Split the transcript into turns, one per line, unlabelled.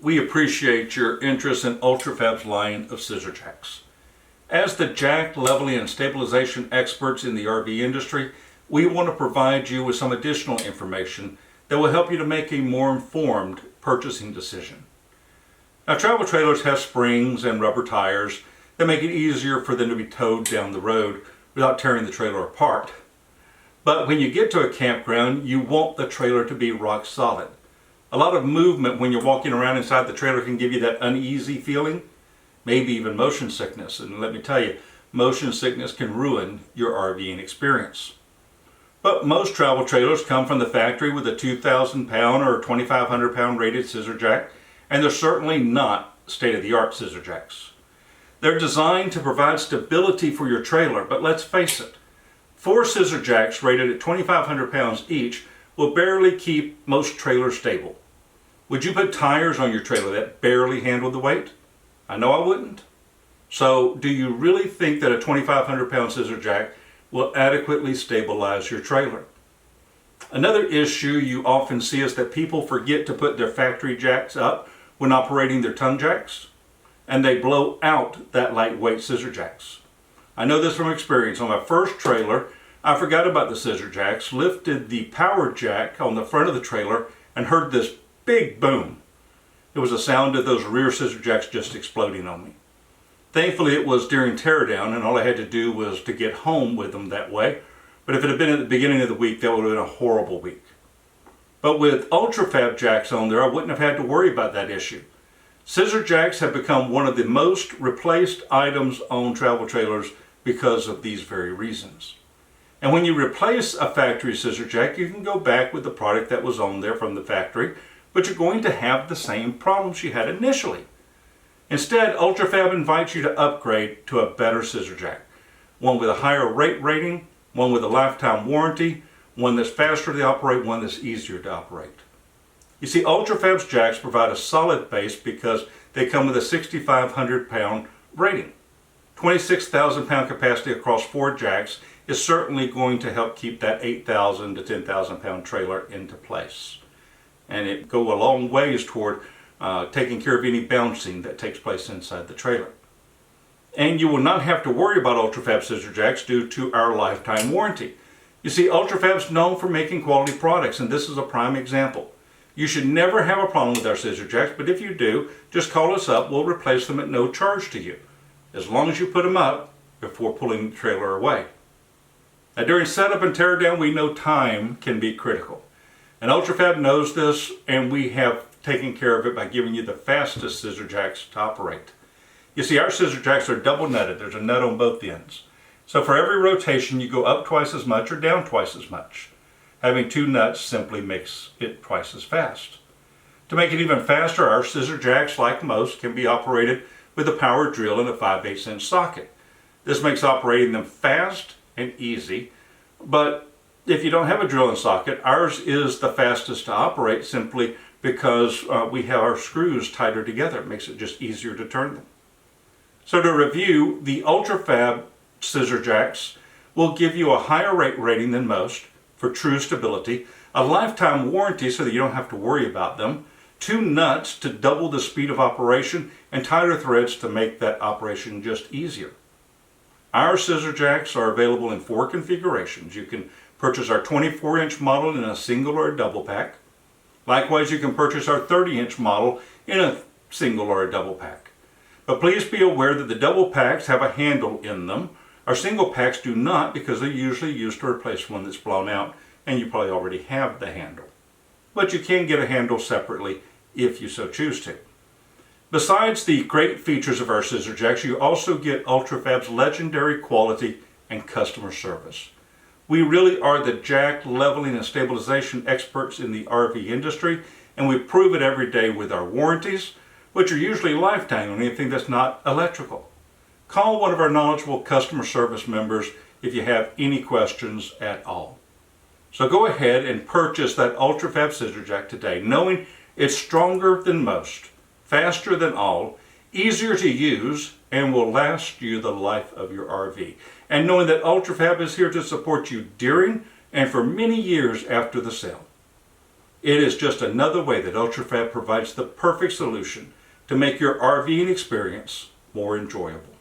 We appreciate your interest in Ultra-Fab's line of scissor jacks. As the jack leveling and stabilization experts in the RV industry, we want to provide you with some additional information that will help you to make a more informed purchasing decision. Now, travel trailers have springs and rubber tires that make it easier for them to be towed down the road without tearing the trailer apart. But when you get to a campground, you want the trailer to be rock solid. A lot of movement when you're walking around inside the trailer can give you that uneasy feeling, maybe even motion sickness. And let me tell you, motion sickness can ruin your RVing experience. But most travel trailers come from the factory with a 2,000 pound or 2,500 pound rated scissor jack, and they're certainly not state-of-the-art scissor jacks. They're designed to provide stability for your trailer, but let's face it, 4 scissor jacks rated at 2,500 pounds each will barely keep most trailers stable. Would you put tires on your trailer that barely handle the weight? I know I wouldn't. So do you really think that a 2,500 pound scissor jack will adequately stabilize your trailer? Another issue you often see is that people forget to put their factory jacks up when operating their tongue jacks, and they blow out that lightweight scissor jacks. I know this from experience. On my first trailer, I forgot about the scissor jacks, lifted the power jack on the front of the trailer, and heard this big boom. It was the sound of those rear scissor jacks just exploding on me. Thankfully, it was during teardown, and all I had to do was to get home with them that way. But if it had been at the beginning of the week, that would have been a horrible week. But with Ultra-Fab jacks on there, I wouldn't have had to worry about that issue. Scissor jacks have become one of the most replaced items on travel trailers because of these very reasons. And when you replace a factory scissor jack, you can go back with the product that was on there from the factory, but you're going to have the same problems you had initially. Instead, Ultra-Fab invites you to upgrade to a better scissor jack. One with a higher rate rating, one with a lifetime warranty, one that's faster to operate, one that's easier to operate. You see, Ultra-Fab's jacks provide a solid base because they come with a 6,500 pound rating. 26,000 pound capacity across 4 jacks is certainly going to help keep that 8,000 to 10,000 pound trailer into place. And it goes a long ways toward taking care of any bouncing that takes place inside the trailer. And you will not have to worry about Ultra-Fab scissor jacks due to our lifetime warranty. You see, Ultra-Fab's known for making quality products, and this is a prime example. You should never have a problem with our scissor jacks, but if you do, just call us up. We'll replace them at no charge to you, as long as you put them up before pulling the trailer away. Now, during setup and teardown, we know time can be critical. And Ultra-Fab knows this, and we have taken care of it by giving you the fastest scissor jacks to operate. You see, our scissor jacks are double nutted. There's a nut on both ends. So for every rotation, you go up twice as much or down twice as much. Having 2 nuts simply makes it twice as fast. To make it even faster, our scissor jacks, like most, can be operated with a power drill and a 5/8 inch socket. This makes operating them fast and easy, but if you don't have a drill and socket, ours is the fastest to operate simply because we have our screws tighter together. It makes it just easier to turn them. So to review, the Ultra-Fab scissor jacks will give you a higher rate rating than most for true stability, a lifetime warranty so that you don't have to worry about them, 2 nuts to double the speed of operation, and tighter threads to make that operation just easier. Our scissor jacks are available in 4 configurations. You can purchase our 24-inch model in a single or a double pack. Likewise, you can purchase our 30-inch model in a single or a double pack. But please be aware that the double packs have a handle in them. Our single packs do not, because they're usually used to replace one that's blown out, and you probably already have the handle. But you can get a handle separately if you so choose to. Besides the great features of our scissor jacks, you also get Ultra-Fab's legendary quality and customer service. We really are the jack leveling and stabilization experts in the RV industry, and we prove it every day with our warranties, which are usually lifetime on anything that's not electrical. Call one of our knowledgeable customer service members if you have any questions at all. So go ahead and purchase that Ultra-Fab scissor jack today, knowing it's stronger than most, faster than all, easier to use, and will last you the life of your RV. And knowing that Ultra-Fab is here to support you during and for many years after the sale. It is just another way that Ultra-Fab provides the perfect solution to make your RVing experience more enjoyable.